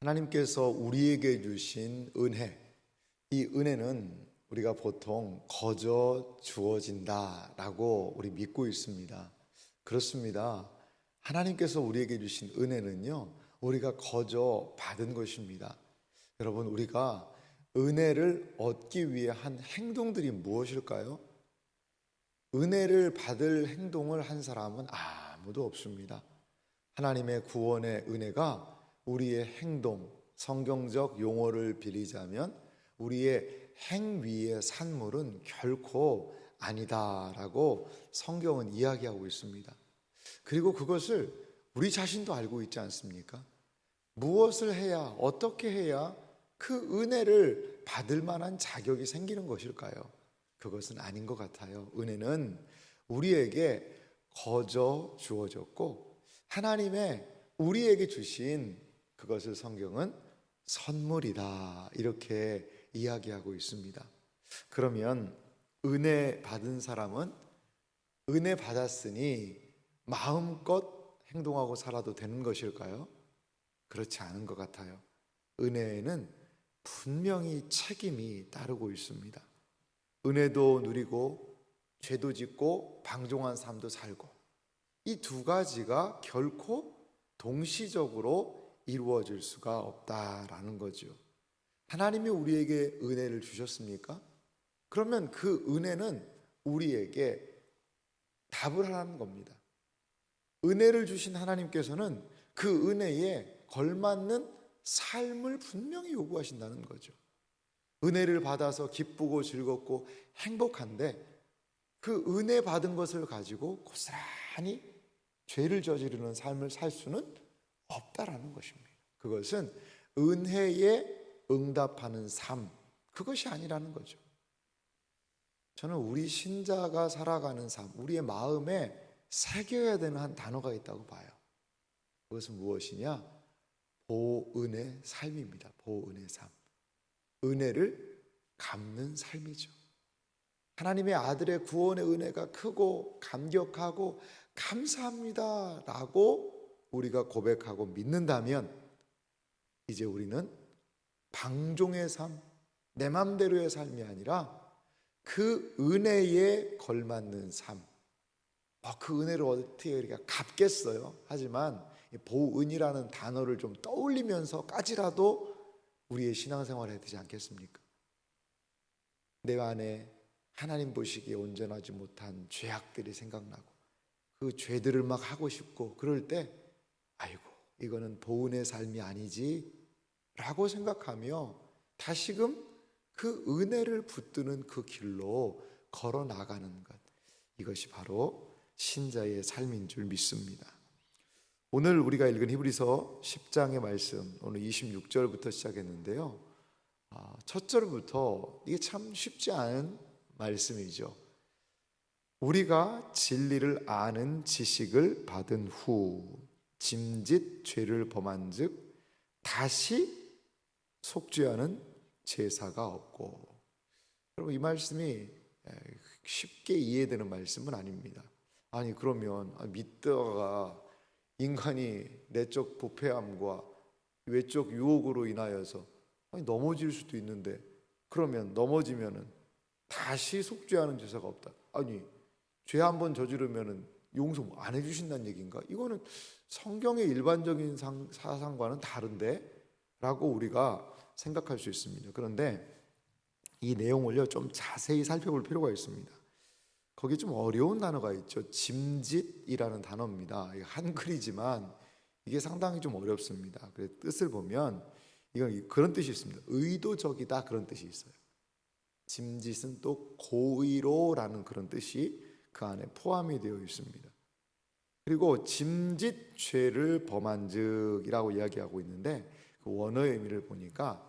하나님께서 우리에게 주신 은혜, 이 은혜는 우리가 보통 거저 주어진다라고 우리 믿고 있습니다. 그렇습니다. 하나님께서 우리에게 주신 은혜는요, 우리가 거저 받은 것입니다. 여러분, 우리가 은혜를 얻기 위해 한 행동들이 무엇일까요? 은혜를 받을 행동을 한 사람은 아무도 없습니다. 하나님의 구원의 은혜가 우리의 행동, 성경적 용어를 빌리자면 우리의 행위의 산물은 결코 아니다라고 성경은 이야기하고 있습니다. 그리고 그것을 우리 자신도 알고 있지 않습니까? 무엇을 해야, 어떻게 해야 그 은혜를 받을 만한 자격이 생기는 것일까요? 그것은 아닌 것 같아요. 은혜는 우리에게 거저 주어졌고 하나님의 우리에게 주신 그것을 성경은 선물이다 이렇게 이야기하고 있습니다. 그러면 은혜 받은 사람은 은혜 받았으니 마음껏 행동하고 살아도 되는 것일까요? 그렇지 않은 것 같아요. 은혜에는 분명히 책임이 따르고 있습니다. 은혜도 누리고 죄도 짓고 방종한 삶도 살고 이 두 가지가 결코 동시적으로 이루어질 수가 없다라는 거죠. 하나님이 우리에게 은혜를 주셨습니까? 그러면 그 은혜는 우리에게 답을 하라는 겁니다. 은혜를 주신 하나님께서는 그 은혜에 걸맞는 삶을 분명히 요구하신다는 거죠. 은혜를 받아서 기쁘고 즐겁고 행복한데 그 은혜 받은 것을 가지고 고스란히 죄를 저지르는 삶을 살 수는 없다라는 것입니다. 그것은 은혜에 응답하는 삶, 그것이 아니라는 거죠. 저는 우리 신자가 살아가는 삶, 우리의 마음에 새겨야 되는 한 단어가 있다고 봐요. 그것은 무엇이냐? 보은의 삶입니다. 보은의 삶. 은혜를 갚는 삶이죠. 하나님의 아들의 구원의 은혜가 크고 감격하고 감사합니다 라고 우리가 고백하고 믿는다면 이제 우리는 방종의 삶, 내 맘대로의 삶이 아니라 그 은혜에 걸맞는 삶. 그 은혜를 어떻게 우리가 갚겠어요? 하지만 보은이라는 단어를 좀 떠올리면서까지라도 우리의 신앙생활을 해야 되지 않겠습니까? 내 안에 하나님 보시기에 온전하지 못한 죄악들이 생각나고 그 죄들을 막 하고 싶고 그럴 때 아이고 이거는 보은의 삶이 아니지 라고 생각하며 다시금 그 은혜를 붙드는 그 길로 걸어 나가는 것, 이것이 바로 신자의 삶인 줄 믿습니다. 오늘 우리가 읽은 히브리서 10장의 말씀, 오늘 26절부터 시작했는데요, 첫 절부터 이게 참 쉽지 않은 말씀이죠. 우리가 진리를 아는 지식을 받은 후 짐짓 죄를 범한 즉 다시 속죄하는 제사가 없고. 여러분, 이 말씀이 쉽게 이해되는 말씀은 아닙니다. 아니 그러면 믿다가 인간이 내적 부패함과 외적 유혹으로 인하여서 넘어질 수도 있는데 그러면 넘어지면은 다시 속죄하는 제사가 없다. 아니 죄 한 번 저지르면은 용서 안 해주신다는 얘기인가? 이거는 성경의 일반적인 사상과는 다른데? 라고 우리가 생각할 수 있습니다. 그런데 이 내용을요 좀 자세히 살펴볼 필요가 있습니다. 거기 좀 어려운 단어가 있죠. 짐짓이라는 단어입니다. 한글이지만 이게 상당히 좀 어렵습니다. 그래서 뜻을 보면 이건 그런 뜻이 있습니다. 의도적이다 그런 뜻이 있어요. 짐짓은 또 고의로라는 그런 뜻이 그 안에 포함이 되어 있습니다. 그리고 짐짓 죄를 범한 즉이라고 이야기하고 있는데 그 원어의 의미를 보니까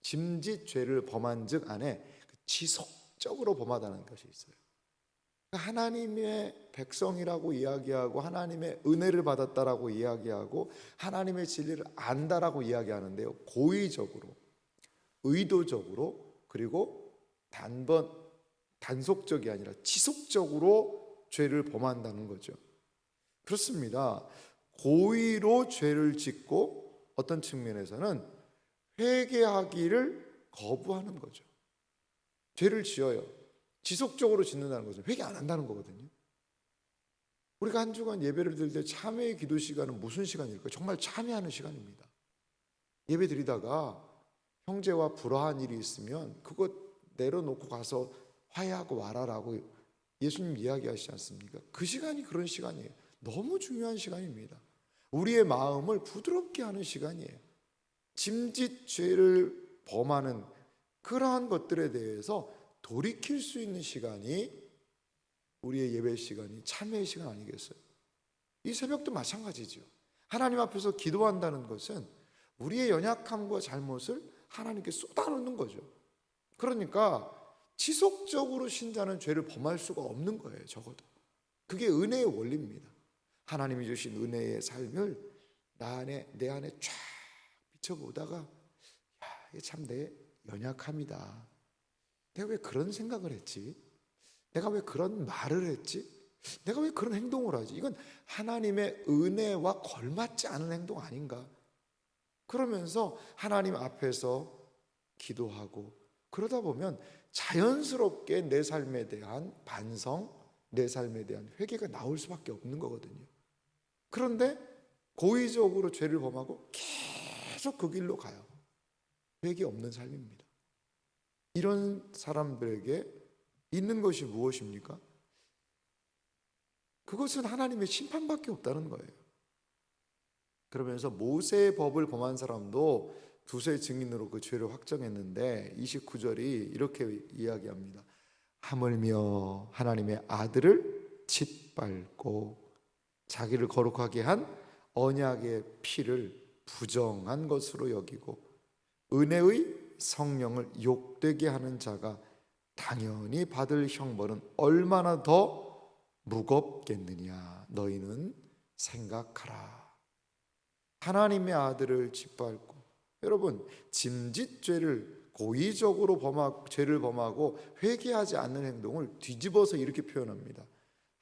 짐짓 죄를 범한 즉 안에 지속적으로 범하다는 것이 있어요. 하나님의 백성이라고 이야기하고 하나님의 은혜를 받았다라고 이야기하고 하나님의 진리를 안다라고 이야기하는데요, 고의적으로, 의도적으로, 그리고 단속적이 아니라 지속적으로 죄를 범한다는 거죠. 그렇습니다. 고의로 죄를 짓고 어떤 측면에서는 회개하기를 거부하는 거죠. 죄를 지어요. 지속적으로 짓는다는 것은 회개 안 한다는 거거든요. 우리가 한 주간 예배를 드릴 때 참회의 기도 시간은 무슨 시간일까요? 정말 참회하는 시간입니다. 예배 드리다가 형제와 불화한 일이 있으면 그것 내려놓고 가서 화해하고 와라라고 예수님 이야기하시지 않습니까? 그 시간이 그런 시간이에요. 너무 중요한 시간입니다. 우리의 마음을 부드럽게 하는 시간이에요. 짐짓 죄를 범하는 그러한 것들에 대해서 돌이킬 수 있는 시간이 우리의 예배 시간이 참회의 시간 아니겠어요? 이 새벽도 마찬가지죠. 하나님 앞에서 기도한다는 것은 우리의 연약함과 잘못을 하나님께 쏟아놓는 거죠. 그러니까 지속적으로 신자는 죄를 범할 수가 없는 거예요. 적어도 그게 은혜의 원리입니다. 하나님이 주신 은혜의 삶을 내 안에 쫙 비춰보다가 이게 참 내 연약함이다. 내가 왜 그런 생각을 했지? 내가 왜 그런 말을 했지? 내가 왜 그런 행동을 하지? 이건 하나님의 은혜와 걸맞지 않은 행동 아닌가? 그러면서 하나님 앞에서 기도하고 그러다 보면 자연스럽게 내 삶에 대한 반성, 내 삶에 대한 회개가 나올 수밖에 없는 거거든요. 그런데 고의적으로 죄를 범하고 계속 그 길로 가요. 회개 없는 삶입니다. 이런 사람들에게 있는 것이 무엇입니까? 그것은 하나님의 심판밖에 없다는 거예요. 그러면서 모세의 법을 범한 사람도 두세 증인으로 그 죄를 확정했는데 29절이 이렇게 이야기합니다. 하물며 하나님의 아들을 짓밟고 자기를 거룩하게 한 언약의 피를 부정한 것으로 여기고 은혜의 성령을 욕되게 하는 자가 당연히 받을 형벌은 얼마나 더 무겁겠느냐. 너희는 생각하라. 하나님의 아들을 짓밟고, 여러분 짐짓죄를 고의적으로 죄를 범하고 회개하지 않는 행동을 뒤집어서 이렇게 표현합니다.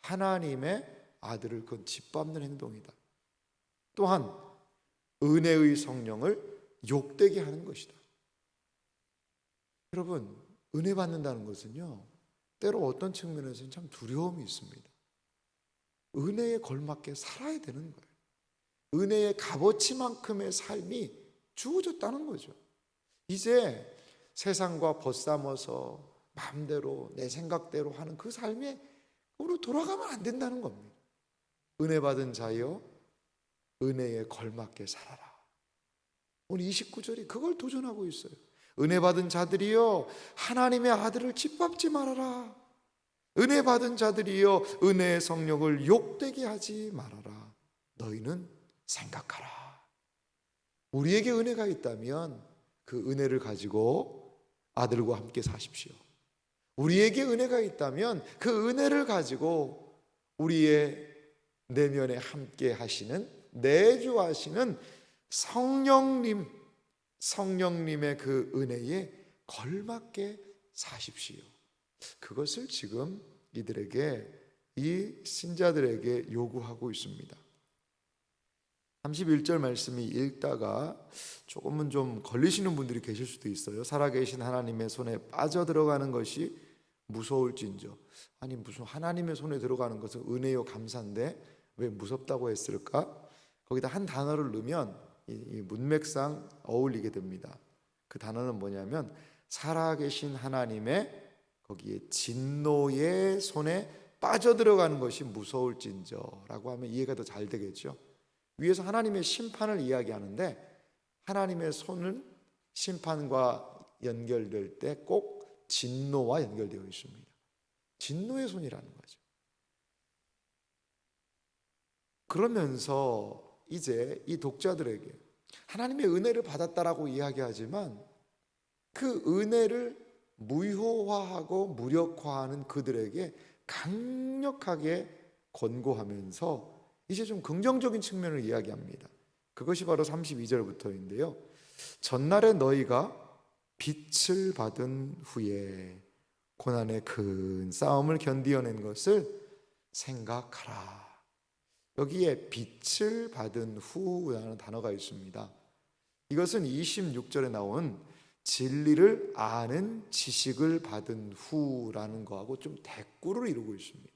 하나님의 아들을 그건 짓밟는 행동이다. 또한 은혜의 성령을 욕되게 하는 것이다. 여러분 은혜 받는다는 것은요, 때로 어떤 측면에서는 참 두려움이 있습니다. 은혜에 걸맞게 살아야 되는 거예요. 은혜의 값어치만큼의 삶이 주어졌다는 거죠. 이제 세상과 벗삼아서 마음대로 내 생각대로 하는 그 삶에 우리로 돌아가면 안 된다는 겁니다. 은혜 받은 자여 은혜에 걸맞게 살아라. 오늘 29절이 그걸 도전하고 있어요. 은혜 받은 자들이여 하나님의 아들을 짓밟지 말아라. 은혜 받은 자들이여 은혜의 성령을 욕되게 하지 말아라. 너희는 생각하라. 우리에게 은혜가 있다면 그 은혜를 가지고 아들과 함께 사십시오. 우리에게 은혜가 있다면 그 은혜를 가지고 우리의 내면에 함께 하시는, 내주하시는 성령님의 그 은혜에 걸맞게 사십시오. 그것을 지금 이 신자들에게 요구하고 있습니다. 31절 말씀이 읽다가 조금은 좀 걸리시는 분들이 계실 수도 있어요. 살아계신 하나님의 손에 빠져들어가는 것이 무서울진저. 아니 무슨 하나님의 손에 들어가는 것은 은혜요 감사인데 왜 무섭다고 했을까? 거기다 한 단어를 넣으면 이 문맥상 어울리게 됩니다. 그 단어는 뭐냐면 살아계신 하나님의 거기에 진노의 손에 빠져들어가는 것이 무서울진저라고 하면 이해가 더 잘 되겠죠. 위에서 하나님의 심판을 이야기하는데 하나님의 손은 심판과 연결될 때 꼭 진노와 연결되어 있습니다. 진노의 손이라는 거죠. 그러면서 이제 이 독자들에게 하나님의 은혜를 받았다라고 이야기하지만 그 은혜를 무효화하고 무력화하는 그들에게 강력하게 권고하면서 이제 좀 긍정적인 측면을 이야기합니다. 그것이 바로 32절부터인데요. 전날에 너희가 빛을 받은 후에 고난의 큰 싸움을 견디어낸 것을 생각하라. 여기에 빛을 받은 후라는 단어가 있습니다. 이것은 26절에 나온 진리를 아는 지식을 받은 후라는 거하고 좀 대꾸를 이루고 있습니다.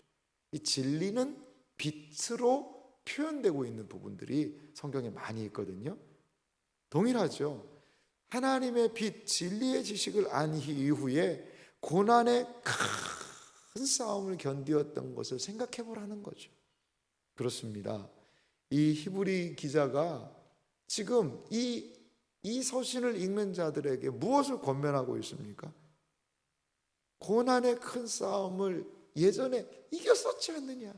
이 진리는 빛으로 표현되고 있는 부분들이 성경에 많이 있거든요. 동일하죠. 하나님의 빛, 진리의 지식을 안 이후에 고난의 큰 싸움을 견디었던 것을 생각해 보라는 거죠. 그렇습니다. 이 히브리 기자가 지금 이 서신을 읽는 자들에게 무엇을 권면하고 있습니까? 고난의 큰 싸움을 예전에 이겼었지 않느냐?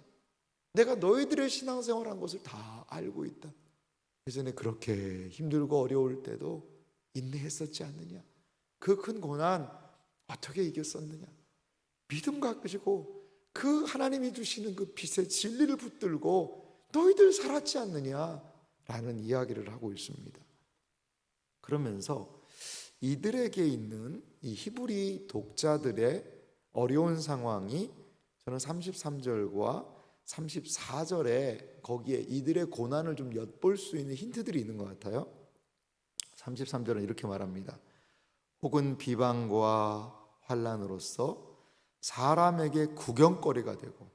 내가 너희들의 신앙생활한 것을 다 알고 있다. 예전에 그렇게 힘들고 어려울 때도 인내했었지 않느냐? 그 큰 고난 어떻게 이겼었느냐? 믿음 가지고 그 하나님이 주시는 그 빛의 진리를 붙들고 너희들 살았지 않느냐? 라는 이야기를 하고 있습니다. 그러면서 이들에게 있는 이 히브리 독자들의 어려운 상황이 저는 33절과 34절에 거기에 이들의 고난을 좀 엿볼 수 있는 힌트들이 있는 것 같아요. 33절은 이렇게 말합니다. 혹은 비방과 환난으로서 사람에게 구경거리가 되고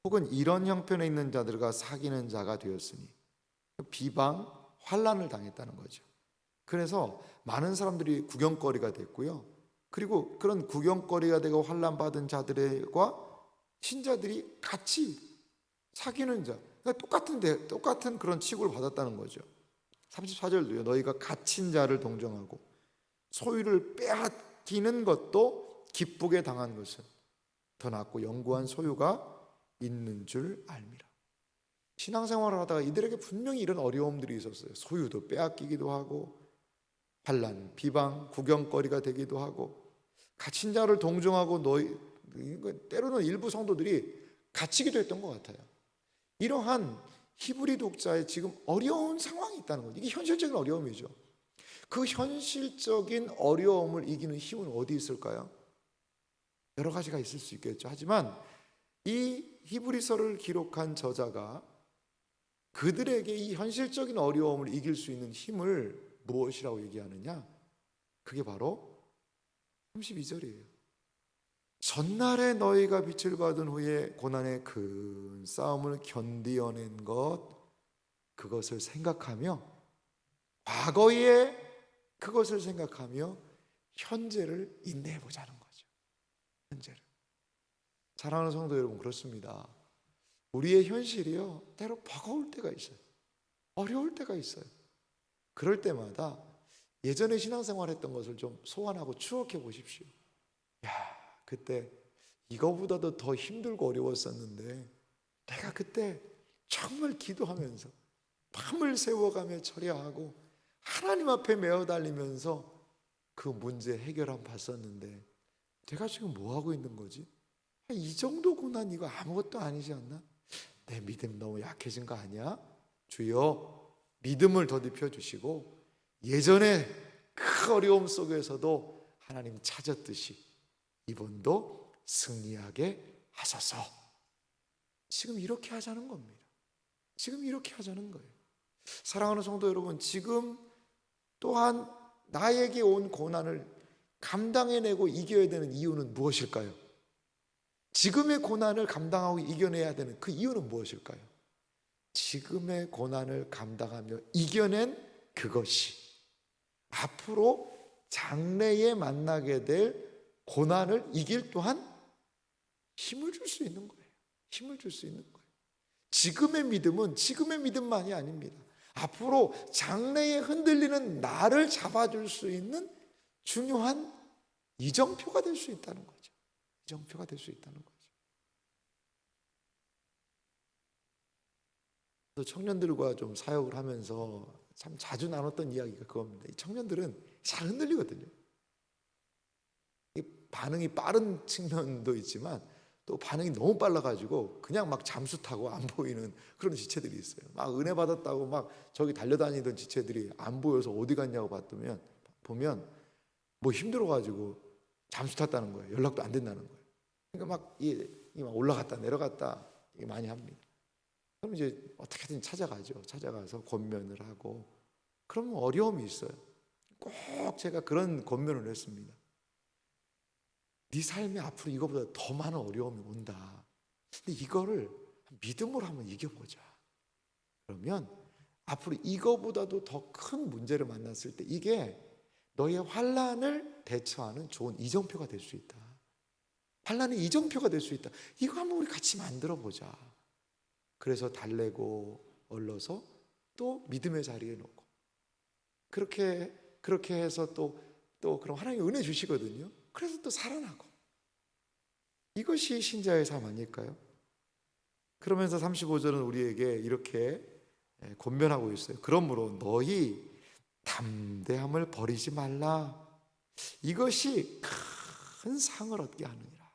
혹은 이런 형편에 있는 자들과 사귀는 자가 되었으니 비방, 환난을 당했다는 거죠. 그래서 많은 사람들이 구경거리가 됐고요. 그리고 그런 구경거리가 되고 환난받은 자들과 신자들이 같이 사귀는 자, 그러니까 똑같은 그런 취급을 받았다는 거죠. 34절도요. 너희가 갇힌 자를 동정하고 소유를 빼앗기는 것도 기쁘게 당한 것은 더 낫고 영구한 소유가 있는 줄 알미라. 신앙생활을 하다가 이들에게 분명히 이런 어려움들이 있었어요. 소유도 빼앗기기도 하고 환난, 비방, 구경거리가 되기도 하고 갇힌 자를 동정하고 때로는 일부 성도들이 갇히기도 했던 것 같아요. 이러한 히브리 독자의 지금 어려운 상황이 있다는 거죠. 이게 현실적인 어려움이죠. 그 현실적인 어려움을 이기는 힘은 어디 있을까요? 여러 가지가 있을 수 있겠죠. 하지만 이 히브리서를 기록한 저자가 그들에게 이 현실적인 어려움을 이길 수 있는 힘을 무엇이라고 얘기하느냐? 그게 바로 32절이에요. 전날에 너희가 빛을 받은 후에 고난의 큰 싸움을 견디어낸 것, 그것을 생각하며 과거에 그것을 생각하며 현재를 인내해 보자는 거죠. 현재를. 사랑하는 성도 여러분, 그렇습니다. 우리의 현실이요, 때로 버거울 때가 있어요. 어려울 때가 있어요. 그럴 때마다 예전에 신앙생활 했던 것을 좀 소환하고 추억해 보십시오. 야, 그때 이거보다도 더 힘들고 어려웠었는데 내가 그때 정말 기도하면서 밤을 새워가며 처리하고 하나님 앞에 메어 달리면서 그 문제 해결함 봤었는데 내가 지금 뭐 하고 있는 거지? 이 정도 고난 이거 아무것도 아니지 않나? 내 믿음 너무 약해진 거 아니야? 주여 믿음을 더딥혀 주시고 예전에 그 어려움 속에서도 하나님 찾았듯이 이번도 승리하게 하소서. 지금 이렇게 하자는 겁니다. 지금 이렇게 하자는 거예요. 사랑하는 성도 여러분, 지금 또한 나에게 온 고난을 감당해내고 이겨야 되는 이유는 무엇일까요? 지금의 고난을 감당하고 이겨내야 되는 그 이유는 무엇일까요? 지금의 고난을 감당하며 이겨낸 그것이 앞으로 장래에 만나게 될 고난을 이길 또한 힘을 줄 수 있는 거예요. 힘을 줄 수 있는 거예요. 지금의 믿음은 지금의 믿음만이 아닙니다. 앞으로 장래에 흔들리는 나를 잡아줄 수 있는 중요한 이정표가 될 수 있다는 거죠. 이정표가 될 수 있다는 거죠. 청년들과 좀 사역을 하면서 참 자주 나눴던 이야기가 그겁니다. 이 청년들은 잘 흔들리거든요. 반응이 빠른 측면도 있지만 또 반응이 너무 빨라가지고 그냥 막 잠수 타고 안 보이는 그런 지체들이 있어요. 막 은혜 받았다고 막 저기 달려다니던 지체들이 안 보여서 어디 갔냐고 보면 뭐 힘들어가지고 잠수 탔다는 거예요. 연락도 안 된다는 거예요. 그러니까 막 올라갔다 내려갔다 이게 많이 합니다. 그럼 이제 어떻게든 찾아가죠. 찾아가서 권면을 하고 그러면 어려움이 있어요. 꼭 제가 그런 권면을 했습니다. 네 삶에 앞으로 이거보다 더 많은 어려움이 온다. 근데 이거를 믿음으로 한번 이겨보자. 그러면 앞으로 이거보다도 더 큰 문제를 만났을 때 이게 너의 환난을 대처하는 좋은 이정표가 될 수 있다. 환난의 이정표가 될 수 있다. 이거 한번 우리 같이 만들어 보자. 그래서 달래고 얼러서 또 믿음의 자리에 놓고 그렇게 해서 또 그럼 하나님이 은혜 주시거든요. 그래서 또 살아나고. 이것이 신자의 삶 아닐까요? 그러면서 35절은 우리에게 이렇게 권면하고 있어요. 그러므로 너희 담대함을 버리지 말라. 이것이 큰 상을 얻게 하느니라.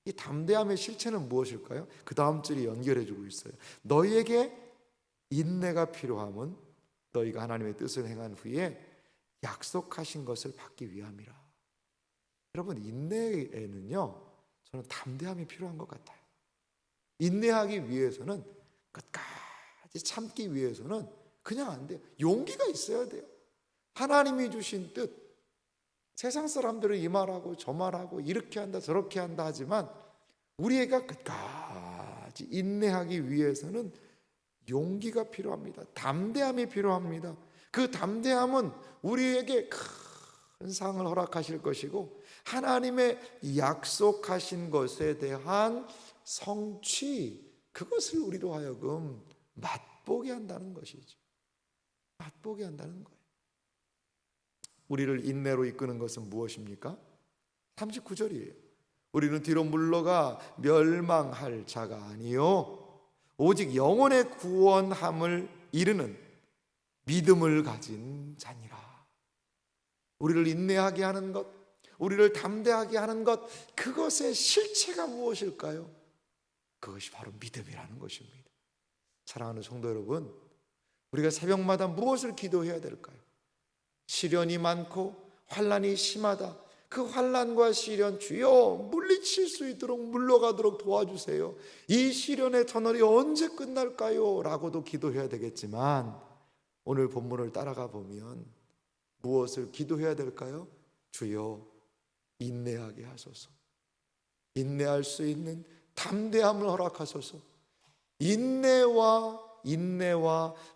이 담대함의 실체는 무엇일까요? 그 다음 줄이 연결해 주고 있어요. 너희에게 인내가 필요함은 너희가 하나님의 뜻을 행한 후에 약속하신 것을 받기 위함이라. 여러분, 인내에는요, 저는 담대함이 필요한 것 같아요. 인내하기 위해서는, 끝까지 참기 위해서는 그냥 안 돼요. 용기가 있어야 돼요. 하나님이 주신 뜻, 세상 사람들은 이 말하고 저 말하고 이렇게 한다 저렇게 한다 하지만 우리가 끝까지 인내하기 위해서는 용기가 필요합니다. 담대함이 필요합니다. 그 담대함은 우리에게 큰 상을 허락하실 것이고 하나님의 약속하신 것에 대한 성취, 그것을 우리로 하여금 맛보게 한다는 것이죠. 맛보게 한다는 거예요. 우리를 인내로 이끄는 것은 무엇입니까? 39절이에요. 우리는 뒤로 물러가 멸망할 자가 아니요 오직 영혼의 구원함을 이루는 믿음을 가진 자니라. 우리를 인내하게 하는 것, 우리를 담대하게 하는 것, 그것의 실체가 무엇일까요? 그것이 바로 믿음이라는 것입니다. 사랑하는 성도 여러분, 우리가 새벽마다 무엇을 기도해야 될까요? 시련이 많고 환난이 심하다. 그 환난과 시련 주여 물리칠 수 있도록 물러가도록 도와주세요. 이 시련의 터널이 언제 끝날까요? 라고도 기도해야 되겠지만 오늘 본문을 따라가 보면 무엇을 기도해야 될까요? 주여 인내하게 하소서. 인내할 수 있는 담대함을 허락하소서. 인내와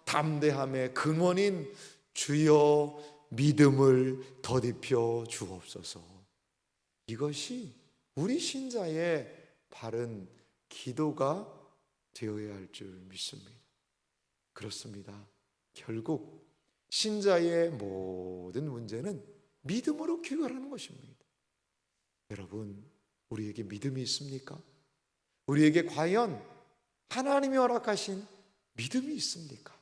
담대함의 근원인 주여 믿음을 더딥혀 주옵소서. 이것이 우리 신자의 바른 기도가 되어야 할 줄 믿습니다. 그렇습니다. 결국 신자의 모든 문제는 믿음으로 귀결하는 것입니다. 여러분, 우리에게 믿음이 있습니까? 우리에게 과연 하나님이 허락하신 믿음이 있습니까?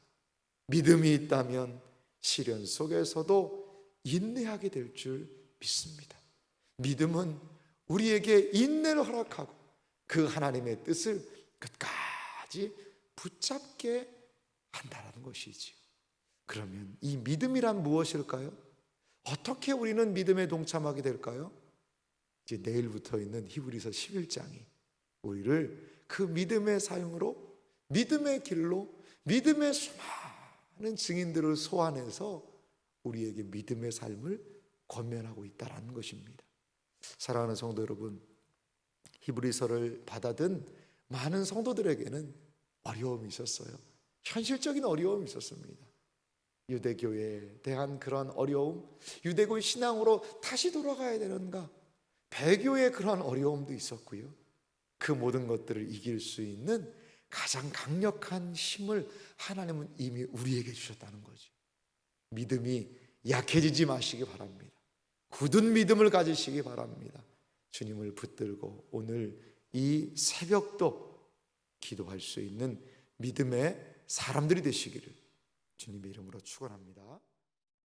믿음이 있다면 시련 속에서도 인내하게 될 줄 믿습니다. 믿음은 우리에게 인내를 허락하고 그 하나님의 뜻을 끝까지 붙잡게 한다는 것이지요. 그러면 이 믿음이란 무엇일까요? 어떻게 우리는 믿음에 동참하게 될까요? 이제 내일부터 있는 히브리서 11장이 우리를 그 믿음의 삶으로, 믿음의 길로, 믿음의 수많은 증인들을 소환해서 우리에게 믿음의 삶을 권면하고 있다는 것입니다. 사랑하는 성도 여러분, 히브리서를 받아든 많은 성도들에게는 어려움이 있었어요. 현실적인 어려움이 있었습니다. 유대교에 대한 그런 어려움, 유대교의 신앙으로 다시 돌아가야 되는가, 배교의 그런 어려움도 있었고요. 그 모든 것들을 이길 수 있는 가장 강력한 힘을 하나님은 이미 우리에게 주셨다는 거죠. 믿음이 약해지지 마시기 바랍니다. 굳은 믿음을 가지시기 바랍니다. 주님을 붙들고 오늘 이 새벽도 기도할 수 있는 믿음의 사람들이 되시기를 주님의 이름으로 축원합니다.